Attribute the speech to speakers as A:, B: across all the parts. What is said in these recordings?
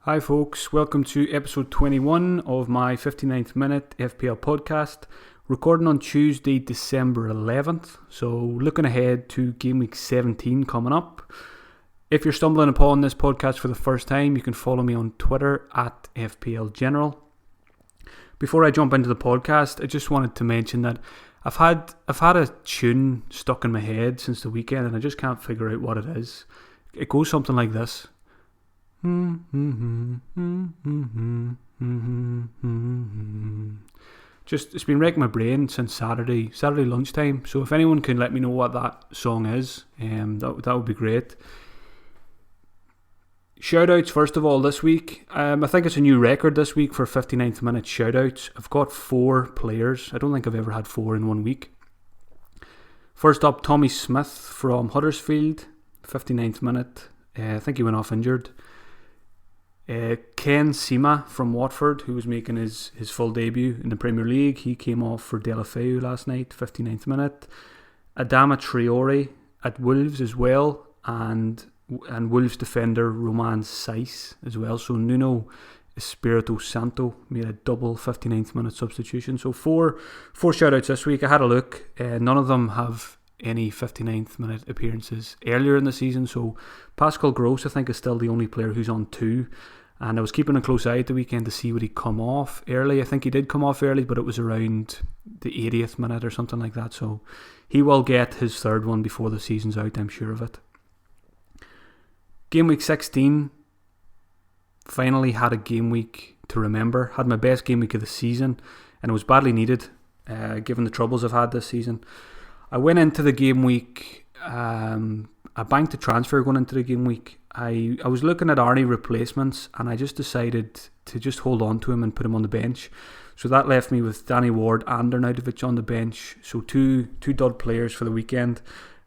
A: Hi folks, welcome to episode 21 of my 59th minute FPL podcast, recording on Tuesday, December 11th, so looking ahead to game week 17 coming up. If you're stumbling upon this podcast for the first time, you can follow me on Twitter at FPL General. Before I jump into the podcast, I just wanted to mention that I've had a tune stuck in my head since the weekend and I just can't figure out what it is. It goes something like this. Just it's been wrecking my brain since Saturday lunchtime. So if anyone can let me know what that song is, that would be great. Shoutouts first of all this week. I think it's a new record this week for 59th minute shoutouts. I've got 4 players. I don't think I've ever had 4 in one week. First up, Tommy Smith from Huddersfield, 59th minute. I think he went off injured. Ken Sema from Watford, who was making his full debut in the Premier League. He came off for Delafeu last night, 59th minute. Adama Traore at Wolves as well, and Wolves defender Roman Saiss as well. So Nuno Espirito Santo made a double 59th minute substitution. So four shoutouts this week. I had a look. None of them have any 59th minute appearances earlier in the season. So Pascal Gross, I think, is still the only player who's on 2. And I was keeping a close eye at the weekend to see would he come off early. I think he did come off early, but it was around the 80th minute or something like that. So he will get his 3rd one before the season's out, I'm sure of it. Game week 16, finally had a game week to remember. Had my best game week of the season, and it was badly needed, given the troubles I've had this season. I went into the game week, I banked a transfer going into the game week. I was looking at Arnie replacements, and I just decided to just hold on to him and put him on the bench. So that left me with Danny Ward and Arnautovic on the bench. So two dud players for the weekend,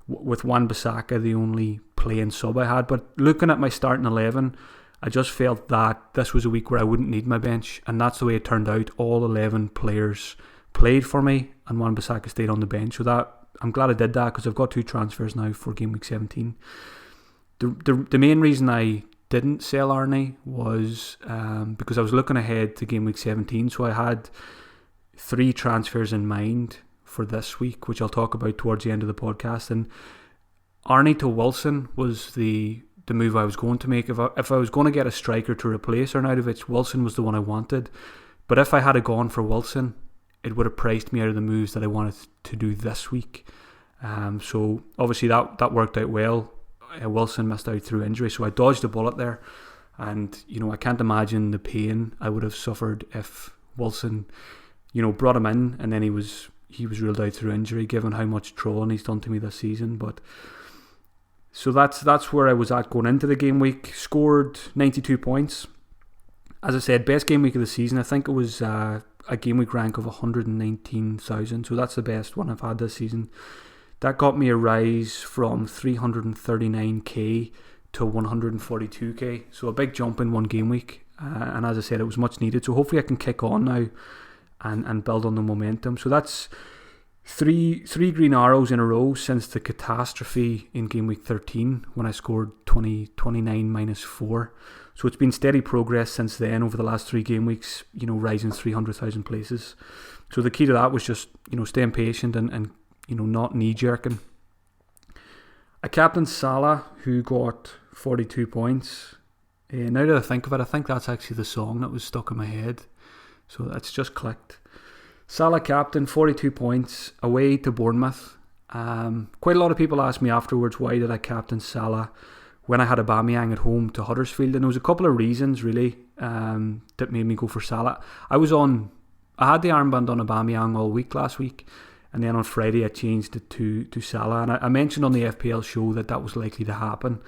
A: with Wan-Bissaka the only playing sub I had. But looking at my starting 11, I just felt that this was a week where I wouldn't need my bench, and that's the way it turned out. All 11 players played for me, and Wan-Bissaka stayed on the bench. So that I'm glad I did that, because I've got 2 transfers now for game week 17. The main reason I didn't sell Arnie was because I was looking ahead to game week 17. So I had 3 transfers in mind for this week, which I'll talk about towards the end of the podcast. And Arnie to Wilson was the move I was going to make. If I was going to get a striker to replace Arnautovic, Wilson was the one I wanted. But if I had gone for Wilson, it would have priced me out of the moves that I wanted to do this week. So obviously that worked out well. Wilson missed out through injury, so I dodged a bullet there. And I can't imagine the pain I would have suffered if Wilson, brought him in and then he was ruled out through injury, given how much trolling he's done to me this season. But so that's where I was at going into the game week. Scored 92 points. As I said, best game week of the season. I think it was a game week rank of 119,000, so that's the best one I've had this season. That got me a rise from 339k to 142k, so a big jump in one game week, and as I said, it was much needed. So hopefully I can kick on now and build on the momentum. So that's three green arrows in a row since the catastrophe in game week 13 when I scored 29 minus 4. So it's been steady progress since then over the last 3 game weeks, rising 300,000 places. So the key to that was just, staying patient and not knee-jerking. I captained Salah, who got 42 points. Now that I think of it, I think that's actually the song that was stuck in my head. So that's just clicked. Salah captain, 42 points, away to Bournemouth. Quite a lot of people asked me afterwards, why did I captain Salah when I had Aubameyang at home to Huddersfield? And there was a couple of reasons, really, that made me go for Salah. I had the armband on Aubameyang all week last week, and then on Friday I changed it to Salah. And I mentioned on the FPL show that was likely to happen,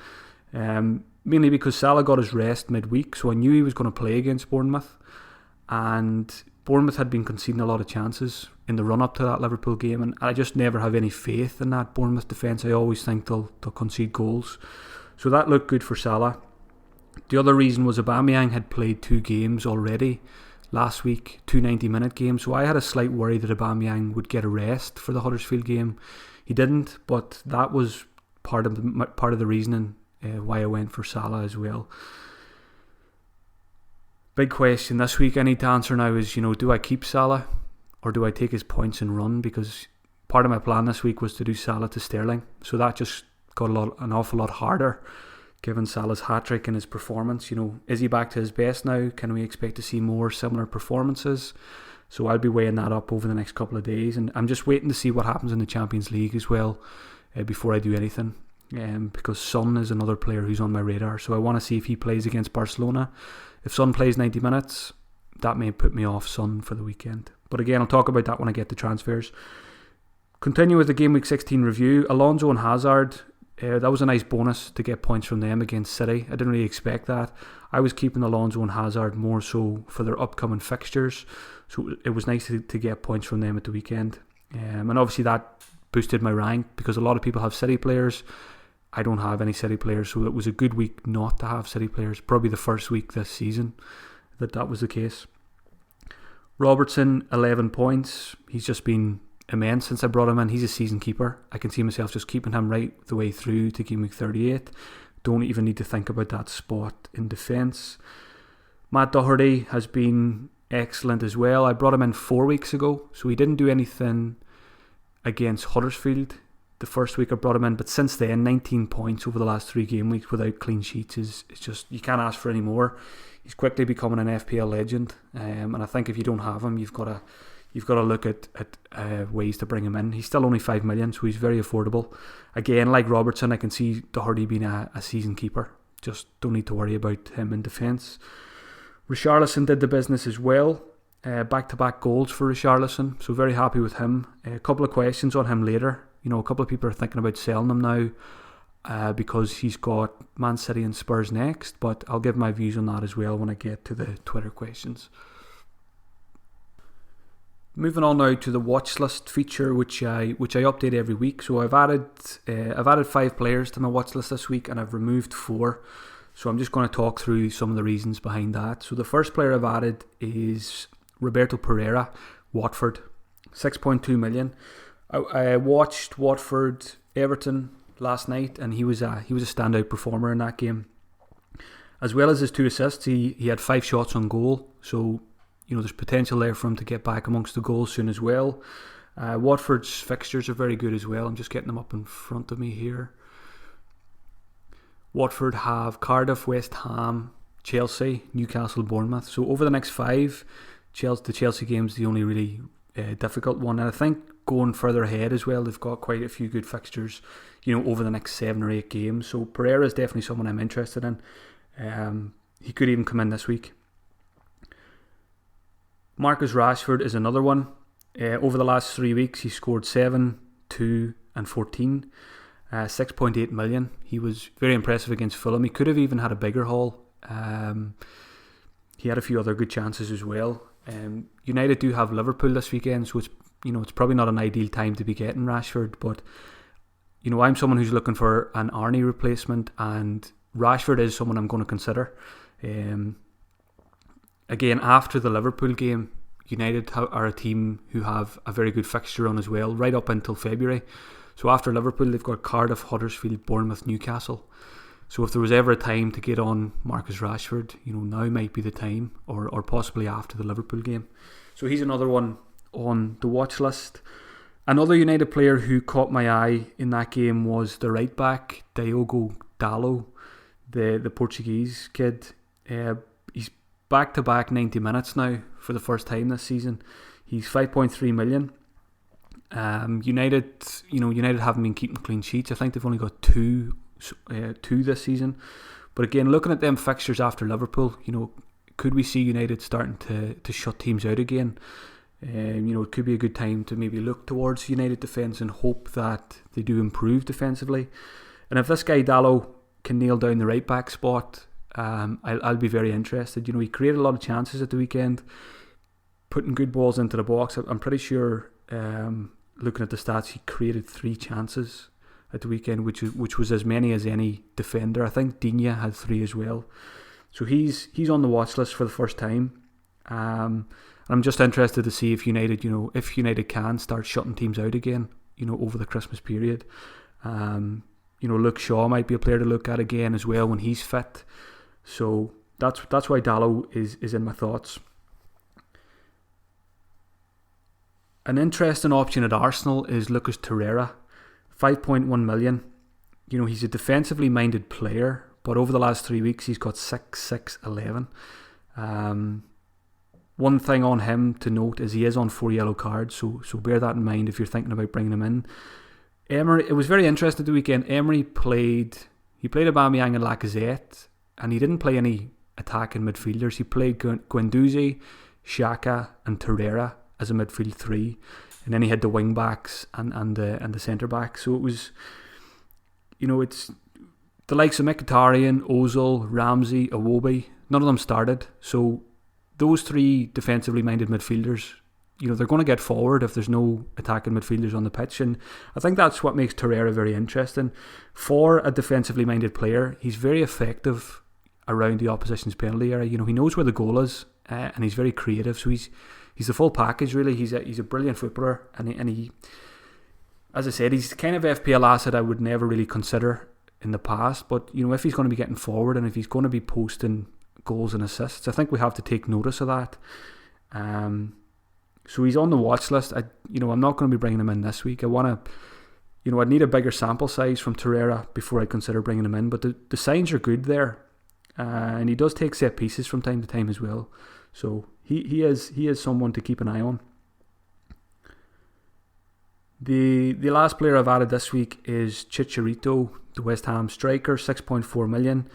A: mainly because Salah got his rest midweek, so I knew he was going to play against Bournemouth. And Bournemouth had been conceding a lot of chances in the run-up to that Liverpool game, and I just never have any faith in that Bournemouth defence. I always think they'll concede goals. So that looked good for Salah. The other reason was Aubameyang had played 2 games already last week, 2 90-minute games, so I had a slight worry that Aubameyang would get a rest for the Huddersfield game. He didn't, but that was part of the reasoning why I went for Salah as well. Big question this week I need to answer now is, do I keep Salah or do I take his points and run? Because part of my plan this week was to do Salah to Sterling. So that just got an awful lot harder given Salah's hat-trick and his performance. Is he back to his best now? Can we expect to see more similar performances? So I'll be weighing that up over the next couple of days. And I'm just waiting to see what happens in the Champions League as well before I do anything. Because Son is another player who's on my radar. So I want to see if he plays against Barcelona. If Son plays 90 minutes, that may put me off Son for the weekend. But again, I'll talk about that when I get to transfers. Continue with the Game Week 16 review. Alonso and Hazard, that was a nice bonus to get points from them against City. I didn't really expect that. I was keeping Alonso and Hazard more so for their upcoming fixtures. So it was nice to get points from them at the weekend. And obviously that boosted my rank because a lot of people have City players. I don't have any City players, so it was a good week not to have City players. Probably the first week this season that was the case. Robertson, 11 points. He's just been immense since I brought him in. He's a season keeper. I can see myself just keeping him right the way through to Game Week 38. Don't even need to think about that spot in defence. Matt Doherty has been excellent as well. I brought him in 4 weeks ago, so he didn't do anything against Huddersfield the first week I brought him in, but since then 19 points over the last 3 game weeks without clean sheets is just, you can't ask for any more. He's quickly becoming an FPL legend, and I think if you don't have him, you've got to look at ways to bring him in. He's still only 5 million, so he's very affordable. Again, like Robertson, I can see Doherty being a season keeper. Just don't need to worry about him in defence. Richarlison did the business as well. Back-to-back goals for Richarlison, so very happy with him. A couple of questions on him later. A couple of people are thinking about selling him now because he's got Man City and Spurs next, but I'll give my views on that as well when I get to the Twitter questions. Moving on now to the watch list feature, which I update every week. So I've added 5 players to my watch list this week, and I've removed 4. So I'm just going to talk through some of the reasons behind that. So the first player I've added is Roberto Pereira, Watford, 6.2 million. I watched Watford Everton last night, and he was a standout performer in that game. As well as his 2 assists, he had 5 shots on goal. So there's potential there for him to get back amongst the goals soon as well. Watford's fixtures are very good as well. I'm just getting them up in front of me here. Watford have Cardiff, West Ham, Chelsea, Newcastle, Bournemouth. So over the next 5, the Chelsea game's the only really difficult one. And I think going further ahead as well, they've got quite a few good fixtures, over the next 7 or 8 games. So Pereira is definitely someone I'm interested in. He could even come in this week. Marcus Rashford is another one. Over the last 3 weeks, he scored 7, 2 and 14. 6.8 million. He was very impressive against Fulham. He could have even had a bigger haul. He had a few other good chances as well. United do have Liverpool this weekend, so it's probably not an ideal time to be getting Rashford, but I'm someone who's looking for an Arnie replacement, and Rashford is someone I'm going to consider. Again, after the Liverpool game, United are a team who have a very good fixture on as well, right up until February. So after Liverpool, they've got Cardiff, Huddersfield, Bournemouth, Newcastle. So if there was ever a time to get on Marcus Rashford, now might be the time, or possibly after the Liverpool game. So he's another one on the watch list. Another United player who caught my eye in that game was the right back, Diogo Dalot, the Portuguese kid. He's back-to-back 90 minutes now for the first time this season. He's 5.3 million. United haven't been keeping clean sheets. I think they've only got two this season. But again, looking at them fixtures after Liverpool, could we see United starting to shut teams out again? It could be a good time to maybe look towards United defence and hope that they do improve defensively. And if this guy Dalot can nail down the right back spot, I'll be very interested. He created a lot of chances at the weekend, putting good balls into the box. I'm pretty sure, looking at the stats, he created 3 chances at the weekend, which was as many as any defender. I think Digne had 3 as well. So he's on the watch list for the first time. I'm just interested to see if United can start shutting teams out again, over the Christmas period. Luke Shaw might be a player to look at again as well when he's fit. So that's why Dalot is in my thoughts. An interesting option at Arsenal is Lucas Torreira, 5.1 million. He's a defensively minded player, but over the last 3 weeks he's got 6, 6, 11. One thing on him to note is he is on 4 yellow cards, so bear that in mind if you're thinking about bringing him in. Emery, it was very interesting the weekend. Emery played Aubameyang and Lacazette, and he didn't play any attacking midfielders. He played Guendouzi, Xhaka and Torreira as a midfield three, and then he had the wing backs and the centre backs. So it was, it's the likes of Mkhitaryan, Ozil, Ramsey, Iwobi. None of them started. So those three defensively minded midfielders, they're going to get forward if there's no attacking midfielders on the pitch, and I think that's what makes Torreira very interesting. For a defensively minded player, he's very effective around the opposition's penalty area. He knows where the goal is, and he's very creative. So he's the full package, really. He's a brilliant footballer, and he, as I said, he's the kind of FPL asset I would never really consider in the past. But if he's going to be getting forward and if he's going to be posting goals and assists, I think we have to take notice of that. So he's on the watch list. I'm not going to be bringing him in this week. I'd need a bigger sample size from Torreira before I consider bringing him in. But the signs are good there, and he does take set pieces from time to time as well. So he is someone to keep an eye on. The last player I've added this week is Chicharito, the West Ham striker, 6.4 million.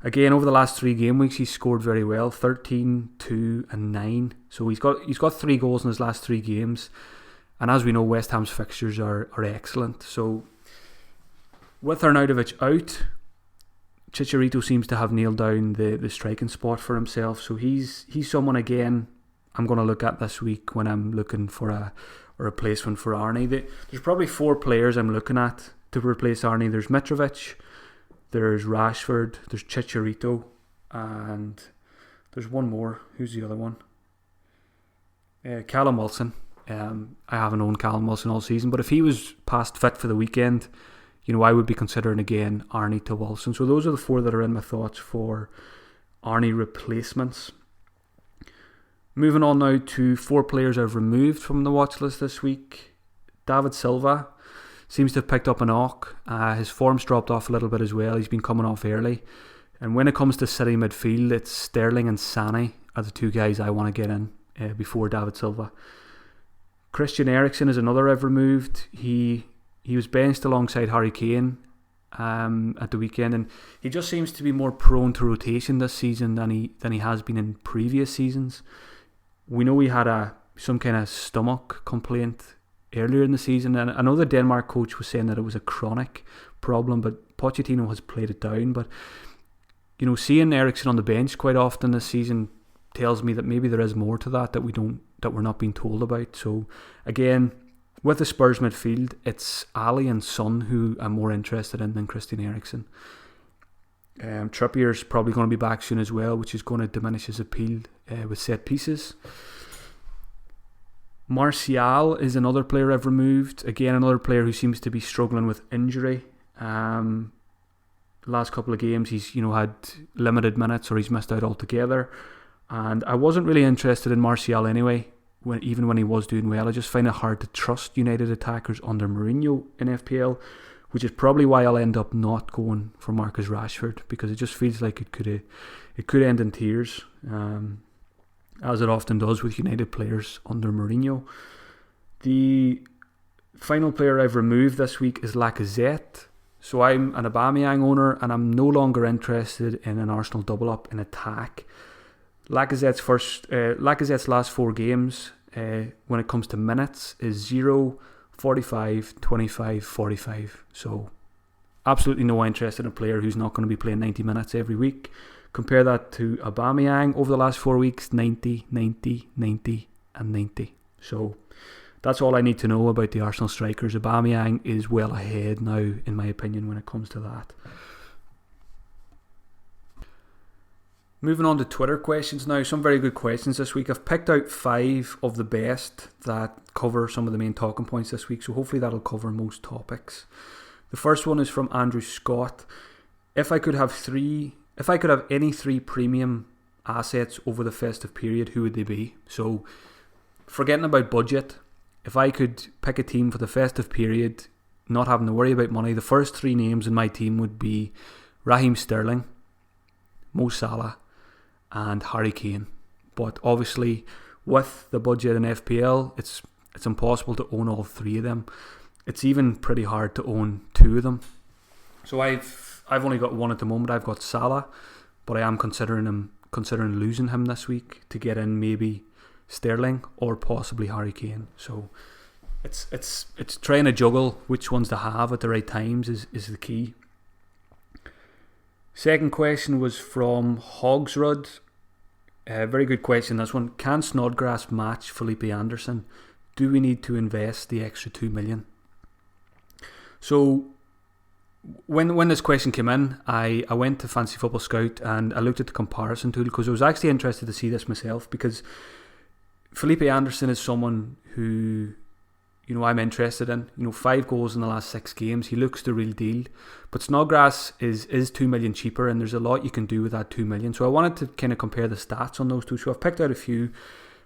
A: Again, over the last 3 game weeks, he's scored very well, 13, 2 and 9. So he's got 3 goals in his last 3 games. And as we know, West Ham's fixtures are excellent. So with Arnautovic out, Chicharito seems to have nailed down the striking spot for himself. So he's someone, again, I'm going to look at this week when I'm looking for a replacement for Arnie. There's probably 4 players I'm looking at to replace Arnie. There's Mitrovic, there's Rashford, there's Chicharito, and there's one more. Who's the other one? Callum Wilson. I haven't owned Callum Wilson all season, but if he was past fit for the weekend, I would be considering again Arnie to Wilson. So those are the 4 that are in my thoughts for Arnie replacements. Moving on now to 4 players I've removed from the watch list this week. David Silva seems to have picked up a knock. His form's dropped off a little bit as well. He's been coming off early. And when it comes to City midfield, it's Sterling and Sané are the 2 guys I want to get in before David Silva. Christian Eriksen is another I've removed. He was benched alongside Harry Kane at the weekend, and he just seems to be more prone to rotation this season than he has been in previous seasons. We know he had some kind of stomach complaint earlier in the season, and I know the Denmark coach was saying that it was a chronic problem, but Pochettino has played it down. But seeing Eriksen on the bench quite often this season tells me that maybe there is more to that we're not being told about. So again, with the Spurs midfield, it's Ali and Son who I'm more interested in than Christian Eriksen. Trippier's probably going to be back soon as well, which is going to diminish his appeal with set pieces. Martial is another player I've removed. Again, another player who seems to be struggling with injury. The last couple of games he's had limited minutes, or he's missed out altogether. And I wasn't really interested in Martial anyway, even when he was doing well. I just find it hard to trust United attackers under Mourinho in FPL, which is probably why I'll end up not going for Marcus Rashford, because it just feels like it could end in tears, as it often does with United players under Mourinho. The final player I've removed this week is Lacazette. So I'm an Aubameyang owner, and I'm no longer interested in an Arsenal double up in attack. Lacazette's last 4 games, when it comes to minutes, is 0, 45, 25, 45. So absolutely no interest in a player who's not going to be playing 90 minutes every week. Compare that to Aubameyang over the last 4 weeks, 90, 90, 90 and 90. So that's all I need to know about the Arsenal strikers. Aubameyang is well ahead now, in my opinion, when it comes to that. Moving on to Twitter questions now. Some very good questions this week. I've picked out 5 of the best that cover some of the main talking points this week, so hopefully that'll cover most topics. The first one is from Andrew Scott. If I could have 3 if I could have any 3 premium assets over the festive period, who would they be? So, forgetting about budget, if I could pick a team for the festive period, not having to worry about money, the first 3 names in my team would be Raheem Sterling, Mo Salah, and Harry Kane. But obviously, with the budget in FPL, it's impossible to own all 3 of them. It's even pretty hard to own 2 of them. So I've only got 1 at the moment. I've got Salah, but I am considering losing him this week to get in maybe Sterling or possibly Harry Kane. So it's trying to juggle which ones to have at the right times is the key. Second question was from Hogsrud. Very good question, this one. Can Snodgrass match Felipe Anderson? Do we need to invest the extra 2 million? So when this question came in, I went to Fantasy Football Scout and I looked at the comparison tool because I was actually interested to see this myself, because Felipe Anderson is someone who, I'm interested in. 5 goals in the last 6 games. He looks the real deal. But Snodgrass is 2 million cheaper, and there's a lot you can do with that 2 million. So I wanted to kind of compare the stats on those two. So I've picked out a few.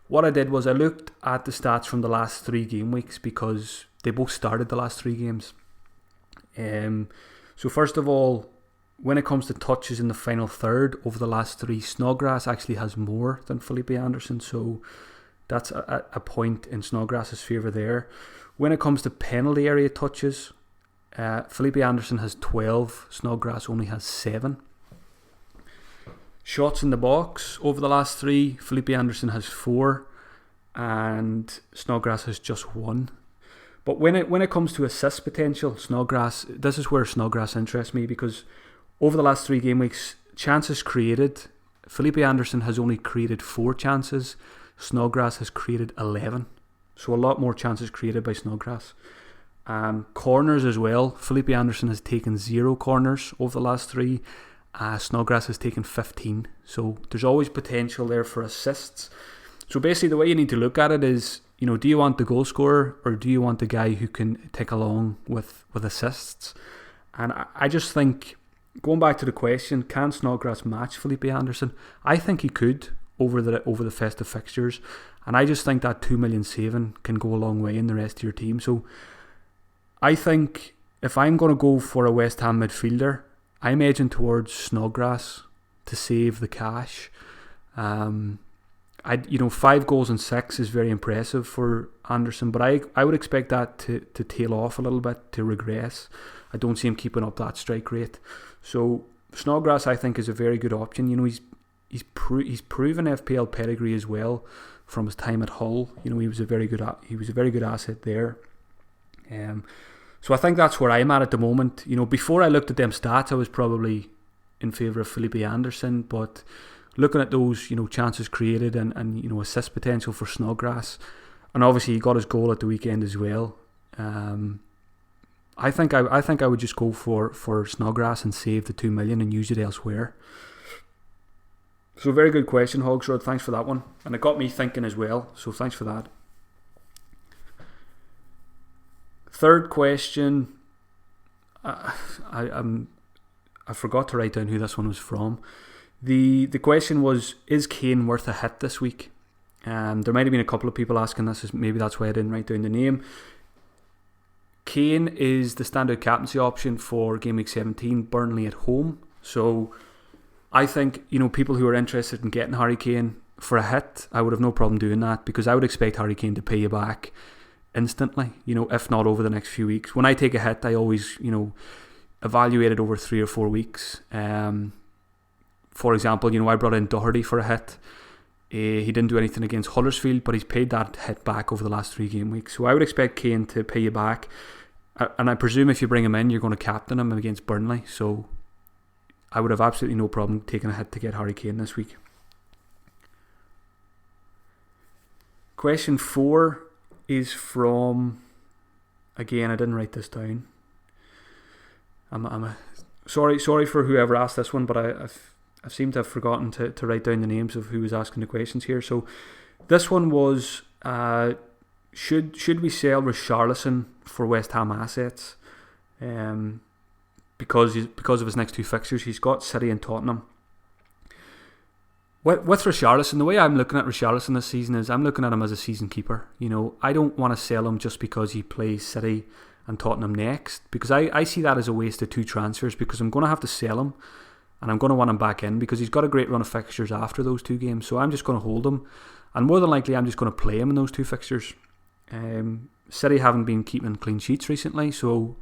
A: What I did was I looked at the stats from the last 3 game weeks because they both started the last 3 games. So first of all, when it comes to touches in the final third over the last 3, Snodgrass actually has more than Felipe Anderson. So that's a point in Snodgrass's favour there. When it comes to penalty area touches, Felipe Anderson has 12, Snodgrass only has 7. Shots in the box over the last 3, Felipe Anderson has 4 and Snodgrass has just 1. But when it comes to assist potential, Snodgrass, this is where Snodgrass interests me, because over the last 3 game weeks, chances created, Felipe Anderson has only created 4 chances, Snodgrass has created 11. So a lot more chances created by Snodgrass. Corners as well. Felipe Anderson has taken 0 corners over the last 3. Snodgrass has taken 15. So there's always potential there for assists. So basically the way you need to look at it is, do you want the goal scorer or do you want the guy who can tick along with assists? And I just think, going back to the question, can Snodgrass match Felipe Anderson? I think he could over the festive fixtures, and I just think that 2 million saving can go a long way in the rest of your team. So I think if I'm going to go for a West Ham midfielder, I'm edging towards Snodgrass to save the cash. 5 goals and 6 is very impressive for Anderson, but I would expect that to tail off a little bit, to regress. I don't see him keeping up that strike rate. So Snodgrass, I think, is a very good option. He's proven FPL pedigree as well from his time at Hull. He was a very good asset there. So I think that's where I'm at the moment. Before I looked at them stats, I was probably in favour of Felipe Anderson, but looking at those, chances created and assist potential for Snodgrass, and obviously he got his goal at the weekend as well. I think I would just go for Snodgrass and save the 2 million and use it elsewhere. So very good question, Hogsrod. Thanks for that one, and it got me thinking as well. So thanks for that. Third question. I forgot to write down who this one was from. The question was, is Kane worth a hit this week? There might have been a couple of people asking this. Maybe that's why I didn't write down the name. Kane is the standout captaincy option for game week 17, Burnley at home. So I think, people who are interested in getting Harry Kane for a hit, I would have no problem doing that, because I would expect Harry Kane to pay you back instantly, if not over the next few weeks. When I take a hit, I always, evaluate it over 3 or 4 weeks. For example, I brought in Doherty for a hit. He didn't do anything against Huddersfield, but he's paid that hit back over the last 3 game weeks. So I would expect Kane to pay you back. And I presume if you bring him in, you're going to captain him against Burnley. So I would have absolutely no problem taking a hit to get Harry Kane this week. Question 4 is from, again, I didn't write this down. I'm sorry for whoever asked this one, but I seem to have forgotten to write down the names of who was asking the questions here. So this one was, should we sell Richarlison for West Ham assets? Because of his next 2 fixtures, he's got City and Tottenham. With Richarlison, the way I'm looking at Richarlison this season is I'm looking at him as a season keeper. I don't want to sell him just because he plays City and Tottenham next, because I see that as a waste of 2 transfers, because I'm going to have to sell him and I'm going to want him back in because he's got a great run of fixtures after those 2 games. So I'm just going to hold him, and more than likely I'm just going to play him in those 2 fixtures. City haven't been keeping clean sheets recently, so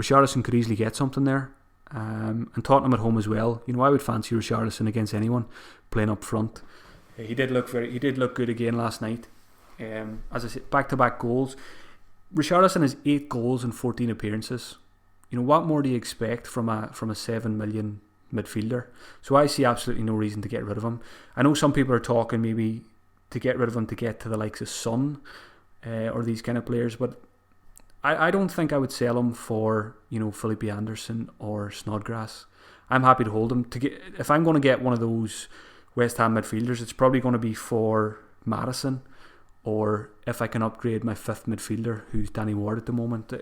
A: Richarlison could easily get something there. And Tottenham at home as well. I would fancy Richarlison against anyone playing up front. He did look good again last night. As I said, back-to-back goals. Richarlison has 8 goals and 14 appearances. What more do you expect from a 7 million midfielder? So I see absolutely no reason to get rid of him. I know some people are talking maybe to get rid of him to get to the likes of Son or these kind of players, but I don't think I would sell him for Felipe Anderson or Snodgrass. I'm happy to hold him. If I'm going to get one of those West Ham midfielders, it's probably going to be for Maddison, or if I can upgrade my 5th midfielder, who's Danny Ward at the moment.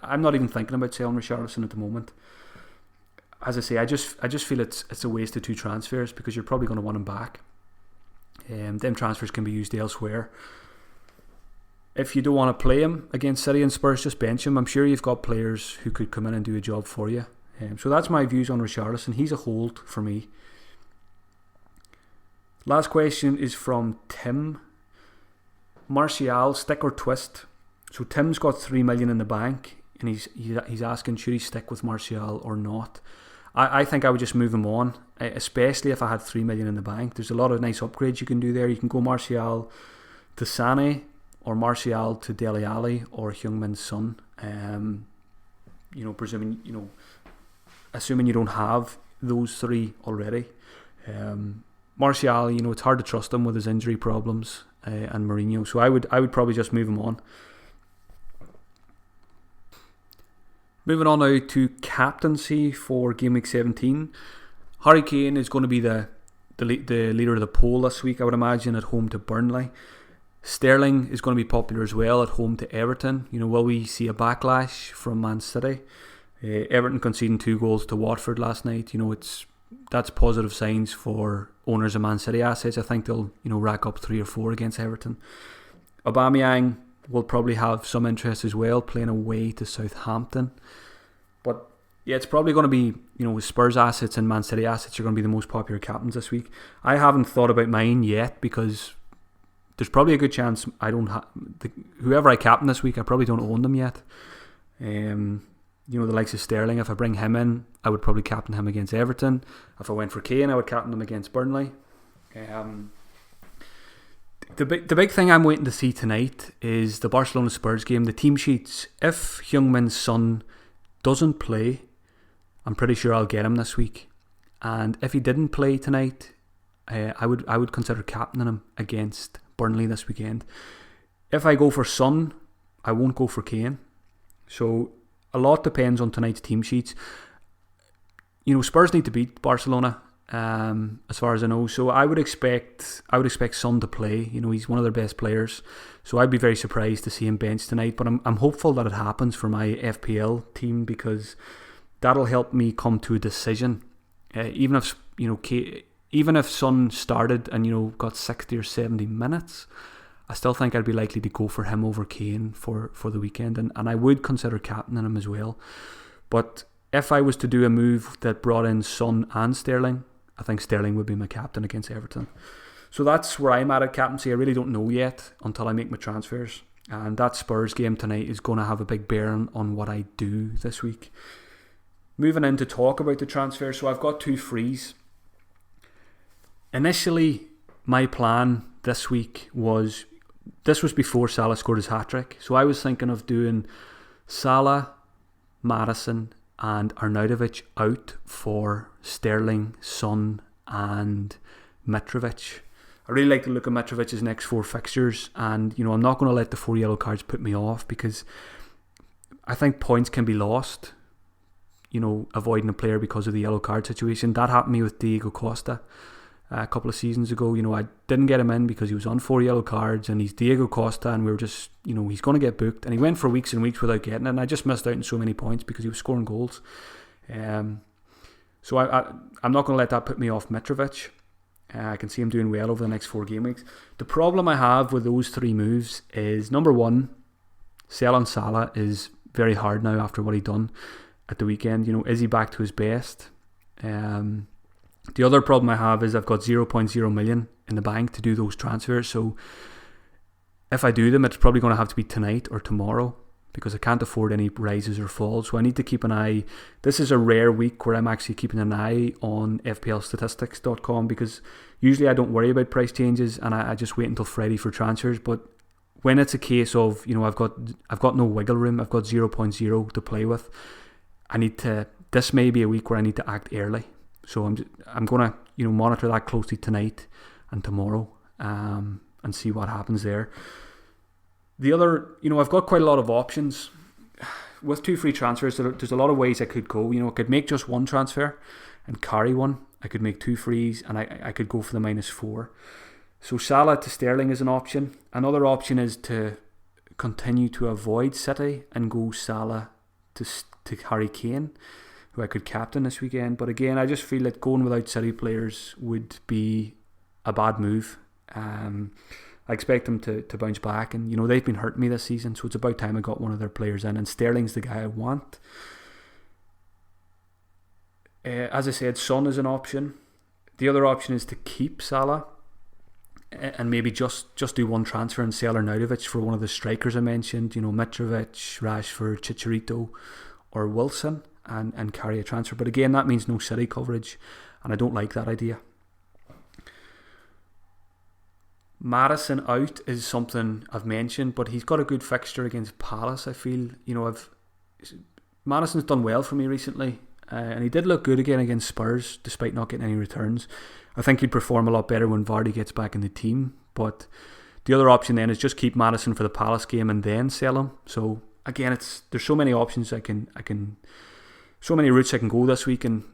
A: I'm not even thinking about selling Richarlison at the moment. As I say, I just feel it's a waste of 2 transfers, because you're probably going to want him back. Them transfers can be used elsewhere. If you don't want to play him against City and Spurs, just bench him. I'm sure you've got players who could come in and do a job for you. So that's my views on Richarlison. He's a hold for me. Last question is from Tim. Martial, stick or twist? So Tim's got 3 million in the bank, and he's asking, should he stick with Martial or not? I think I would just move him on, especially if I had 3 million in the bank. There's a lot of nice upgrades you can do there. You can go Martial to Sané, or Martial to Dele Alli, or Heung-min Son. Assuming you don't have those 3 already. Martial, it's hard to trust him with his injury problems, and Mourinho. So I would probably just move him on. Moving on now to captaincy for game week 17. Harry Kane is going to be the leader of the poll this week, I would imagine, at home to Burnley. Sterling is going to be popular as well at home to Everton. Will we see a backlash from Man City? Everton conceding 2 goals to Watford last night. That's positive signs for owners of Man City assets. I think they'll rack up 3 or 4 against Everton. Aubameyang will probably have some interest as well, playing away to Southampton. But yeah, it's probably going to be, with Spurs assets and Man City assets are going to be the most popular captains this week. I haven't thought about mine yet, because there's probably a good chance I don't have whoever I captain this week. I probably don't own them yet. The likes of Sterling, if I bring him in, I would probably captain him against Everton. If I went for Kane, I would captain him against Burnley. The big thing I'm waiting to see tonight is the Barcelona Spurs game. The team sheets. If Heung-min Son doesn't play, I'm pretty sure I'll get him this week. And if he didn't play tonight, I would consider captaining him against Burnley this weekend. If I go for Son, I won't go for Kane. So a lot depends on tonight's team sheets. Spurs need to beat Barcelona, as far as I know. So I would expect Son to play. He's one of their best players. So I'd be very surprised to see him benched tonight. But I'm hopeful that it happens for my FPL team, because that'll help me come to a decision. Even if Son started and got 60 or 70 minutes, I still think I'd be likely to go for him over Kane for the weekend, and I would consider captaining him as well. But if I was to do a move that brought in Son and Sterling, I think Sterling would be my captain against Everton. So that's where I'm at captaincy. I really don't know yet until I make my transfers, and that Spurs game tonight is going to have a big bearing on what I do this week. Moving in to talk about the transfers, so I've got 2 frees. Initially, my plan this week was before Salah scored his hat-trick. So I was thinking of doing Salah, Maddison and Arnautovic out for Sterling, Son and Mitrovic. I really like to look at Mitrovic's next 4 fixtures, and I'm not going to let the 4 yellow cards put me off, because I think points can be lost, avoiding a player because of the yellow card situation. That happened to me with Diego Costa a couple of seasons ago. I didn't get him in because he was on 4 yellow cards, and he's Diego Costa, and we were just, he's going to get booked, and he went for weeks and weeks without getting it, and I just missed out on so many points because he was scoring goals. So I'm not going to let that put me off Mitrovic. I can see him doing well over the next 4 game weeks. The problem I have with those 3 moves is, number one, selling Salah is very hard now after what he done at the weekend. Is he back to his best? The other problem I have is I've got 0.0 million in the bank to do those transfers. So if I do them, it's probably going to have to be tonight or tomorrow, because I can't afford any rises or falls. So I need to keep an eye. This is a rare week where I'm actually keeping an eye on FPLstatistics.com, because usually I don't worry about price changes and I just wait until Friday for transfers. But when it's a case of, I've got no wiggle room, I've got 0.0 to play with, this may be a week where I need to act early. So I'm going to monitor that closely tonight and tomorrow, and see what happens there. The other, I've got quite a lot of options. With 2 free transfers, there's a lot of ways I could go. I could make just 1 transfer and carry one. I could make 2 frees and I could go for the -4. So Salah to Sterling is an option. Another option is to continue to avoid City and go Salah to Harry Kane, who I could captain this weekend. But again, I just feel that going without City players would be a bad move. I expect them to bounce back, and they've been hurting me this season, so it's about time I got one of their players in, and Sterling's the guy I want. As I said, Son is an option. The other option is to keep Salah and maybe just do 1 transfer and sell Arnautovic for one of the strikers I mentioned, Mitrovic, Rashford, Chicharito or Wilson, and carry a transfer. But again, that means no City coverage, and I don't like that idea. Maddison out is something I've mentioned, but he's got a good fixture against Palace. I feel, Maddison's done well for me recently, and he did look good again against Spurs despite not getting any returns. I think he'd perform a lot better when Vardy gets back in the team, but the other option then is just keep Maddison for the Palace game and then sell him. So again, there's so many options so many routes I can go this week, and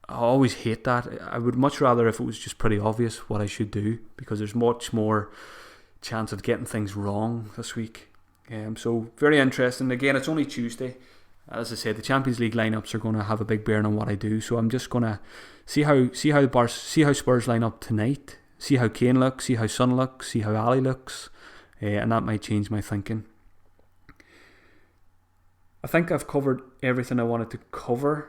A: I always hate that. I would much rather if it was just pretty obvious what I should do, because there's much more chance of getting things wrong this week. So very interesting. Again, it's only Tuesday. As I said, the Champions League lineups are going to have a big bearing on what I do. So I'm just going to see how Spurs line up tonight. See how Kane looks. See how Son looks. See how Ali looks, and that might change my thinking. I think I've covered everything I wanted to cover.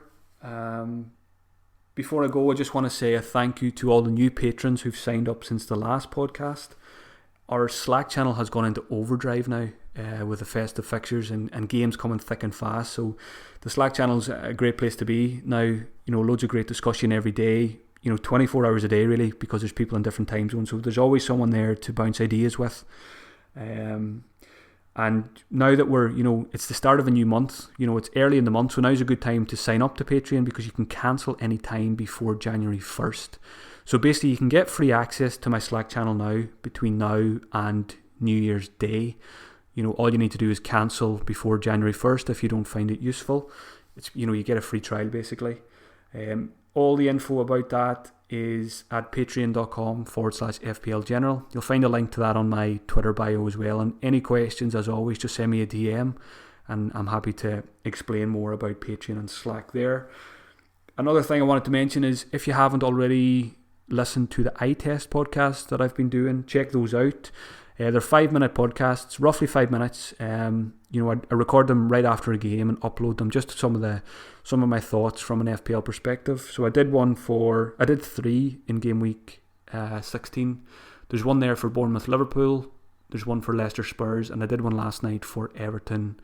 A: Before I go, I just want to say a thank you to all the new patrons who've signed up since the last podcast. Our Slack channel has gone into overdrive now with the festive fixtures and games coming thick and fast. So the Slack channel is a great place to be now. Loads of great discussion every day. 24 hours a day really, because there's people in different time zones. So there's always someone there to bounce ideas with. And now that we're, it's the start of a new month, it's early in the month, so now's a good time to sign up to Patreon, because you can cancel any time before January 1st. So basically you can get free access to my Slack channel now, between now and New Year's Day. All you need to do is cancel before January 1st if you don't find it useful. It's, you get a free trial basically. All the info about that is at patreon.com/FPL General. You'll find a link to that on my Twitter bio as well. And any questions, as always, just send me a DM and I'm happy to explain more about Patreon and Slack there. Another thing I wanted to mention is, if you haven't already listened to the eye test podcasts that I've been doing, check those out. They're 5-minute podcasts, roughly 5 minutes. I record them right after a game and upload them, just some of my thoughts from an FPL perspective. So I did 3 in game week 16. There's one there for Bournemouth Liverpool. There's one for Leicester Spurs, and I did one last night for Everton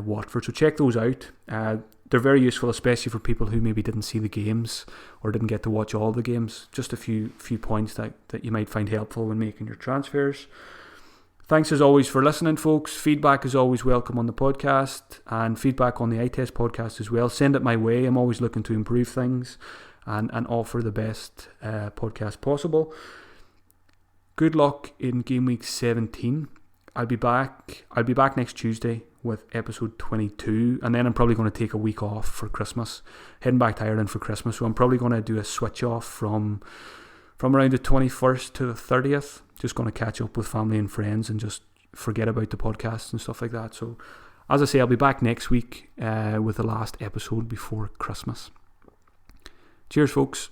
A: Watford. So check those out. They're very useful, especially for people who maybe didn't see the games or didn't get to watch all the games. Just a few points that you might find helpful when making your transfers. Thanks as always for listening, folks. Feedback is always welcome on the podcast, and feedback on the eye test podcast as well. Send it my way. I'm always looking to improve things and offer the best podcast possible. Good luck in game week 17. I'll be back next Tuesday with episode 22, and then I'm probably going to take a week off for Christmas, heading back to Ireland for Christmas. So I'm probably going to do a switch off from around the 21st to the 30th. Just going to catch up with family and friends and just forget about the podcast and stuff like that. So as I say, I'll be back next week with the last episode before Christmas. Cheers, folks.